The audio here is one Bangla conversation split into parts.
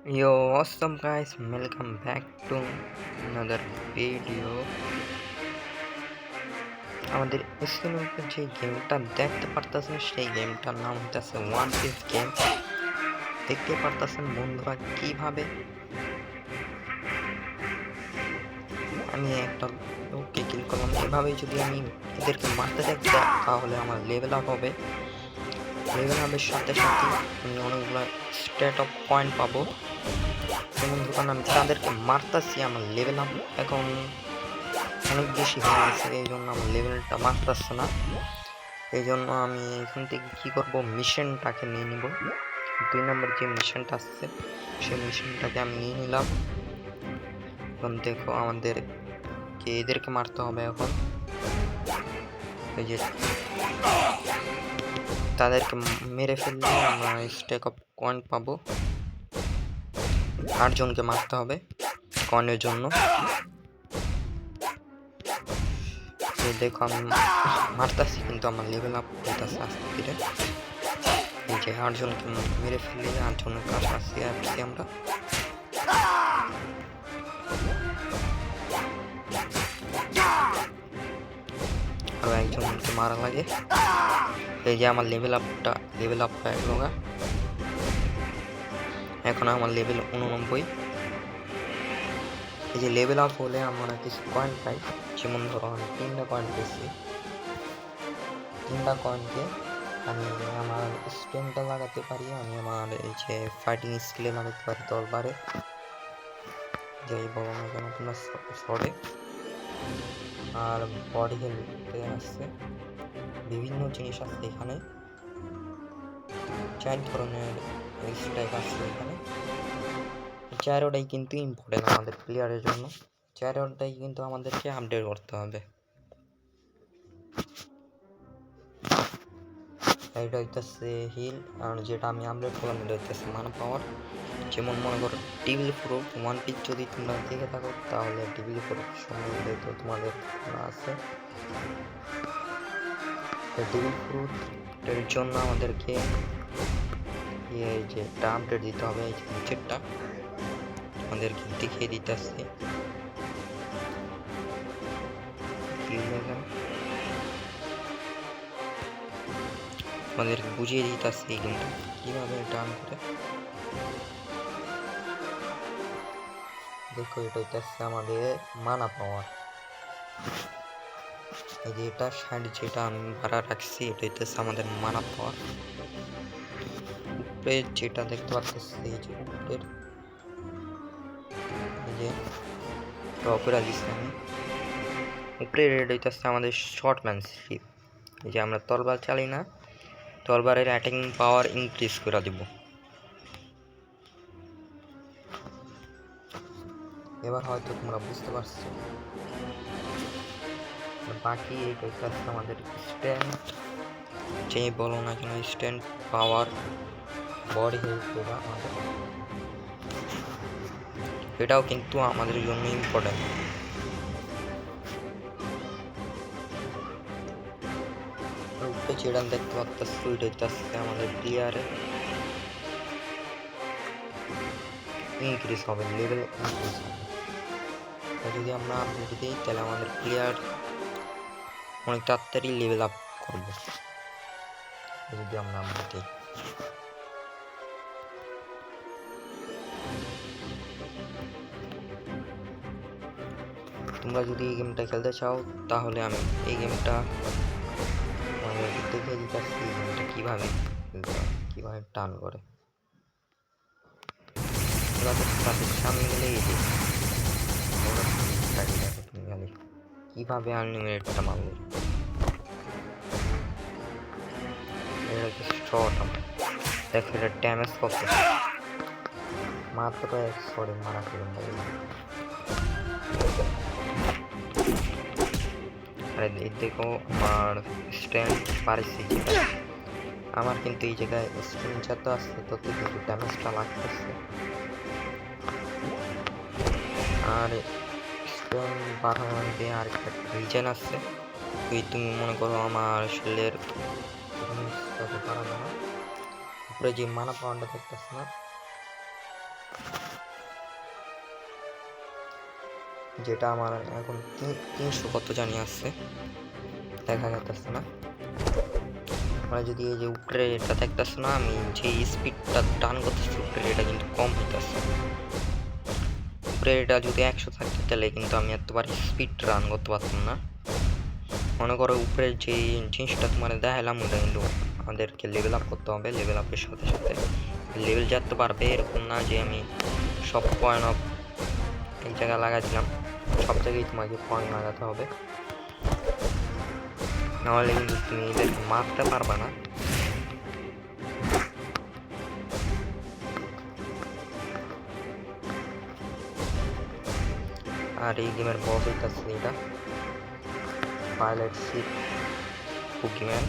Yo, awesome guys, welcome back to another video. আমাদের স্ক্রিনের উপর যে গেমটা দেখতে পারতেছেন সেই গেমটার নাম হচ্ছে ওয়ান পিস গেম। দেখতে পারতেছেন বন্ধুরা কিভাবে আমি একটা লোককে কিল করলাম। এভাবে যদি আমি এদেরকে মারতে থাকি তাহলে আমার লেভেল আপ হবে। লেভেল আপের সাথে সাথে আমি অনেকগুলো স্টেট অফ পয়েন্ট পাবো। যেমন ধরুন আমি তাদেরকে মারতেছি, আমার লেভেল আপ এখন অনেক বেশি হয়ে গেছে, এই জন্য আমার লেভেলটা বাড়তেছে না। এই জন্য আমি এখান থেকে কী করবো, মিশনটাকে নিয়ে নিব। 2 নম্বর যে মিশনটা আসছে সেই মিশনটাকে আমি নিয়ে নিলাম। এখন দেখো আমাদেরকে এদেরকে মারতে হবে। এখন এই যে তাদেরকে মেরে ফেললে আমরা স্ট্যাক অফ কয়েন পাবো। 8 জনকে মারতে হবে কয়েনের জন্য। দেখো আমি মারতেছি কিন্তু আমার লেভেল আপ হইতেছে আস্তে ধীরে। এই যে 8 জনকে মেরে ফেললে 8 জনের কাছাকাছি আসছি আমরা। আরো একজনকে মারা লাগে। এই যে আমার লেভেল আপ হয়ে গেল। এখন আমার লেভেল 89। এই যে লেভেল আপ হলে আমরা কিছু কয়েন পাই। যেমন ধরো আমি 3টা কয়েন পেয়েছি। 3টা কয়েনকে আমি আমার স্ট্রেংথে লাগাতে পারি, আমি আমার এই যে ফাইটিং স্কিলে লাগাতে পারি, তরবারে যেই বলো না কেন তোমরা, শর্টে আর বডি হেলথে আসছে। বিভিন্ন জিনিস আছে এখানে, 4 ধরনের স্ট্রাইক আসছে এখানে। 4টাই কিন্তু ইম্পর্টেন্ট আমাদের প্লেয়ারের জন্য। 4টাই কিন্তু আমাদেরকে আপডেট করতে হবে। এটা হইতেছে হিল, আর যেটা আমি আপডেট করলাম এটা হইতেছে মানা পাওয়ার। যেমন মনে করো টিবিল প্রুফ ওয়ান পিস যদি তোমরা দেখে থাকো তাহলে টিবিল প্রুফ সম্বন্ধে তো তোমাদের আছে। টিবিল প্রুফের জন্য আমাদেরকে এই যে আপডেট দিতে হবে। এই যে নিচেরটা আমাদেরকে দেখিয়ে দিতে আসছে, আমাদেরকে বুঝিয়ে দিতে আসছে এই গেমটা কীভাবে টার্ন করে। দেখো এটা হইতেছে আমাদের মানা পাওয়ার। এই যে এটা সাইড যেটা আমি ভাড়া রাখছি এটা হইতেছে আমাদের মানা পাওয়ার। উপরে যেটা দেখতে পাচ্ছি এই যে উপরের এই যে অপেরা দিচ্ছি আমি, উপরে রেড হইতেছে আমাদের শর্টম্যানশিপ। এই যে আমরা তরবার চালি না, তরবারের অ্যাটাকিং পাওয়ার ইনক্রিজ করে দিব। এবার হয়তো তোমরা বুঝতে পারছো। বাকি এটা হচ্ছে আমাদের স্ট্যান্ড, যেই বলো না কেন স্ট্যান্ড পাওয়ার বডি হেলথ আমাদের, এটাও কিন্তু আমাদের জন্য ইম্পর্টেন্ট। উপরে যেটা দেখতে পাচ্ছি এটা হচ্ছে আমাদের প্লেয়ারে ইনক্রিজ হবে, লেভেল ইনক্রিজ হবে। যদি আমরা আপডেট দিই তাহলে আমাদের প্লেয়ার অনেক তাড়াতাড়ি লেভেল আপ করবে। যদি আমরা আপডেট দিই, তোমরা যদি এই গেমটা খেলতে চাও তাহলে আমি এই গেমটা দেখে দিতে আসছি এই গেমটা কীভাবে খেলতে হয়, কীভাবে টার্ন করে। তাদের সামনে গেলে এই যে কীভাবে আনলিমিটেডটা মারলো। এটা হচ্ছে শর্ট, দেখো এটা ড্যামেজ কত মাত্র 100 মারা খেলেন। আরে দেখো আমার স্ট্যান্ড পারছি, আমার কিন্তু এই জায়গায় স্ট্যান্ড যত আসছে তত কিন্তু ড্যামেজটা লাগতেছে। আর স্ট্যান্ড বাড়ানোর দিয়ে আর একটা রিজন আছে, তুমি মনে করো আমার শরীরের বাড়ানো না, উপরে যে মানা পাওয়ারটা দেখতেছে না যেটা আমার এখন 300 কত জানি আসছে, দেখা যাচ্ছে না। আমরা যদি এই যে উপরে এটা দেখতেছ না, আমি যে স্পিডটা টান করতেছি উপরে, এটা কিন্তু কম হইতেছে। উপরে এটা যদি 100 থাকতো তাহলে কিন্তু আমি এতবার স্পিড রান করতে পারতাম না। মনে করো উপরে যে জিনিসটা তোমার দেখালাম, ওটা কিন্তু আমাদেরকে লেভেল আপ করতে হবে। লেভেল আপের সাথে সাথে লেভেল যেতে পারবে, এরকম না যে আমি সব পয়েন্ট অফ এক জায়গায় লাগাই দিলাম। সব জায়গায় তোমাকে পয়েন্ট লাগাতে হবে, নাহলে কিন্তু তুমি এদেরকে মারতে পারবে না। আর এই গেমের বস হইতাছে এটা pilot ship cookieman.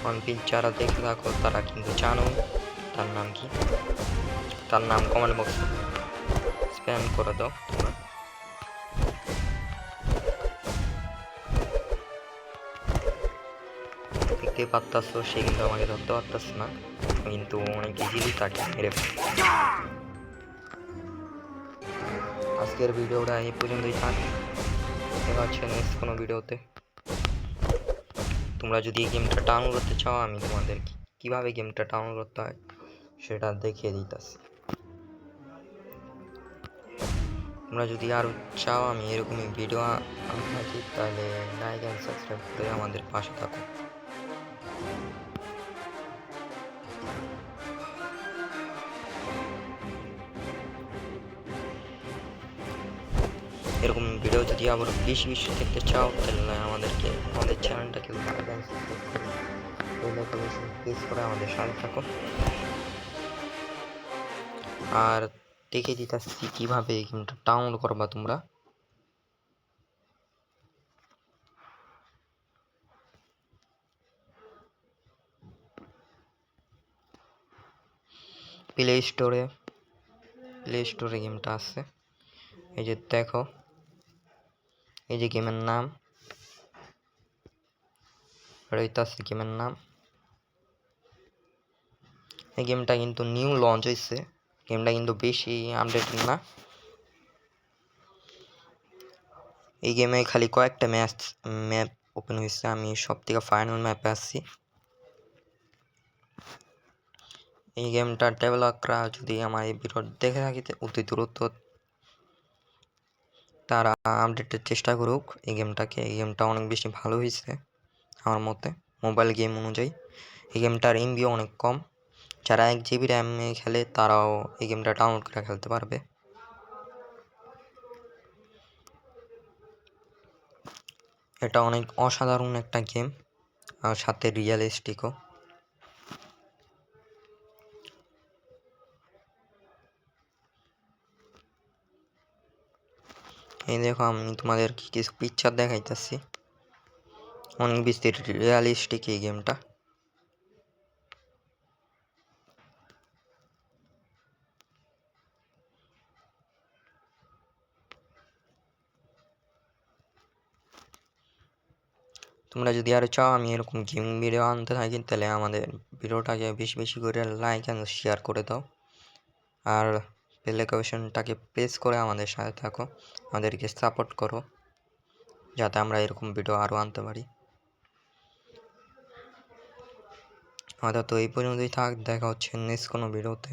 One piece যারা দেখে থাকো তারা কিন্তু জানো তার নাম কি। তার নাম কমেন্ট বক্সে স্প্যাম করে দাও তোমরা। দেখতে পারতাছ সে কিন্তু আমাকে ধরতে পারতাছ না, কিন্তু অনেক ইজিলি তাকে মেরে ফেলে। আজকের ভিডিওটা এই পর্যন্তই থাক, দেখা হচ্ছে নেক্সট কোনো ভিডিওতে। তোমরা যদি এই গেমটা ডাউনলোড করতে চাও, আমি তোমাদের কিভাবে গেমটা ডাউনলোড করতে হয় সেটা দেখিয়ে দিতেছি। তোমরা যদি আরও চাও আমি এরকমই ভিডিও আনতে থাকি, তাহলে লাইক অ্যান্ড সাবস্ক্রাইব করে আমাদের পাশে থাকো। এরকম ভিডিও যদি আবার বেশি বেশি দেখতে চাও, তাহলে আমাদের চ্যানেলটাকে লাইক অ্যান্ড সাবস্ক্রাইব করে বেল আইকন প্রেস করে আমাদের সাথে থাকো। আর দেখে দিতেছি কিভাবে এই গেমটা ডাউনলোড করবা তোমরা। প্লে স্টোরে গেমটা আছে, এই যে দেখো, এই যে গেমের নাম রইতাছে। গেমের নাম, এই গেমটা কিন্তু নিউ লঞ্চ হয়েছে, গেমটা কিন্তু বেশি আপডেট না। এই গেমে খালি কয়েকটা ম্যাপ ওপেন হয়েছে, আমি সব থেকে ফাইনাল ম্যাপে আসছি। এই গেমটার ডেভেলপাররা যদি আমার এই ভিডিও দেখে থাকে অতি দ্রুত তারা আপডেটের চেষ্টা করুক এই গেমটাকে। এই গেমটা অনেক বেশি ভালো হয়েছে আমার মতে, মোবাইল গেম অনুযায়ী। এই গেমটার এমবিও অনেক কম, যারা 1 GB র্যাম খেলে তারাও এই গেমটা ডাউনলোড করে খেলতে পারবে। এটা অনেক অসাধারণ একটা গেম, আর সাথে রিয়েলিস্টিকও। এই দেখো, আমি তোমাদের কিছু পিকচার দেখাইতেছি, অনেক বেশি রিয়েলিস্টিক এই গেমটা। তোমরা যদি আরো চাও আমি এরকম গেমিং ভিডিও আনতে থাকি, তাহলে আমাদের ভিডিওটাকে বেশি বেশি করে লাইক অ্যান্ড শেয়ার করে দাও। আর বেল আইকনটাকে প্রেস করে আমাদের সাথে থাকো, আমাদেরকে সাপোর্ট করো, যাতে আমরা এরকম ভিডিও আরও আনতে পারি। আমাদের তো এই পর্যন্তই থাক, দেখা হচ্ছে নেক্সট কোনো ভিডিওতে।